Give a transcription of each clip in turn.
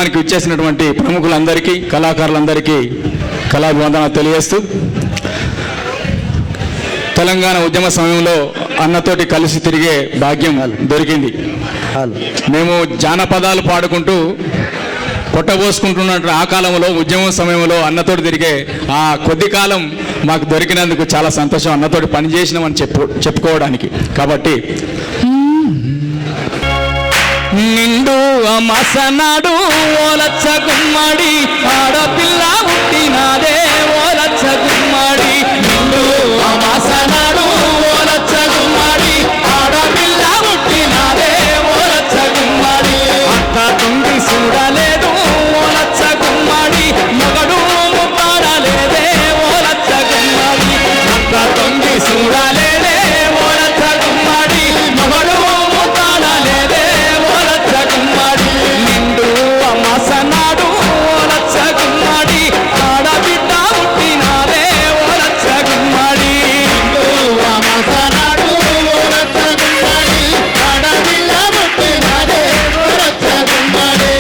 కార్యక్రమానికి ఇచ్చేసినటువంటి ప్రముఖులందరికీ, కళాకారులందరికీ కళాభివందనాలు తెలియజేస్తూ, తెలంగాణ ఉద్యమ సమయంలో అన్నతోటి కలిసి తిరిగే భాగ్యం దొరికింది. మేము జానపదాలు పాడుకుంటూ పొట్టబోసుకుంటున్నట్టు ఆ కాలంలో ఉద్యమం సమయంలో అన్నతోటి తిరిగే ఆ కొద్ది కాలం మాకు దొరికినందుకు చాలా సంతోషం, అన్నతోటి పనిచేసినామని చెప్పుకోవడానికి. కాబట్టి నిండు అమాసనాడు ఓలచ్చ గుమ్మడి ఆడపిల్ల పుట్టినాదే ఓలచ్చ గుమ్మడి, నిండు అమాసనాడు ఓలచ్చ గుమ్మడి ఆడపిల్ల పుట్టినాదే ఓలచ్చ గుమ్మడి, అక్క తుంగి చూడలేదు ఓలచ్చ గుమ్మడి మగడు ముట్టాడలేదే ఓలచ్చ గుమ్మడి, అక్క తుంగి చూడలేదే ఓలచ్చ గుమ్మడి మగడు ముట్టాడలేదే ఓలచ్చ గుమ్మడి, నిండు అమాసనాడు ఓలచ్చ గుమ్మడి ఆడబిడ్డ పుట్టినాదే ఓలచ్చ గుమ్మడి, నిండు అమాసనాడు ఓలచ్చ గుమ్మడి ఆడబిడ్డ పుట్టినాదే ఓలచ్చ గుమ్మడి.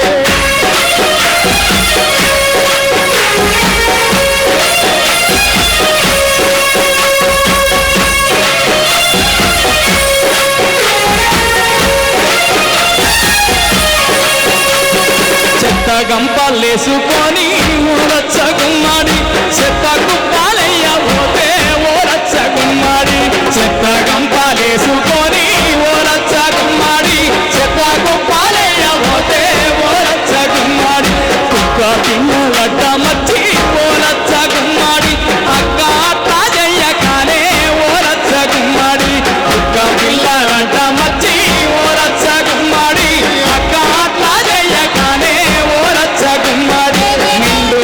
చెత్త గంపలేసుకొని ఓలచ్చ గుమ్మడి చెత్త కుప్పాలయ్య పోతే ఓలచ్చ గుమ్మడి, చెత్త గంపలేసుకొని ఓలచ్చ గుమ్మడి చెత్త కుప్పాలయ్య పోతే ఓలచ్చ గుమ్మడి, కుక్క పిల్లలడ్డ మచ్చి ఓలచ్చ గుమ్మడి అక్క తాజయ్య కానే ఓలచ్చ గుమ్మడి, కుక్క పిల్లలడ్డ మచ్చి ఓలచ్చ గుమ్మడి అక్క తాజయ్య కానే ఓలచ్చ గుమ్మడి, నిండు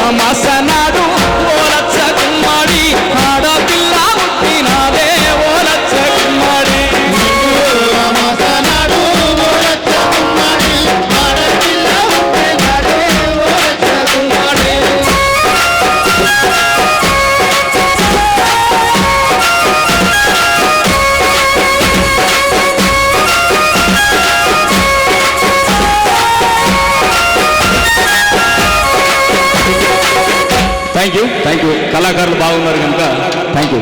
అమాసనాడు ఓలచ్చ గుమ్మడి ఆడపిల్ల పుట్టినాదే ఓలచ్చ గుమ్మడి, నిండు అమాసనాడు ఓలచ్చ గుమ్మడి ఆడపిల్ల పుట్టినాదే ఓలచ్చ గుమ్మడి. థ్యాంక్ యూ కళాకారులు బాగున్నారు కనుక థ్యాంక్ యూ.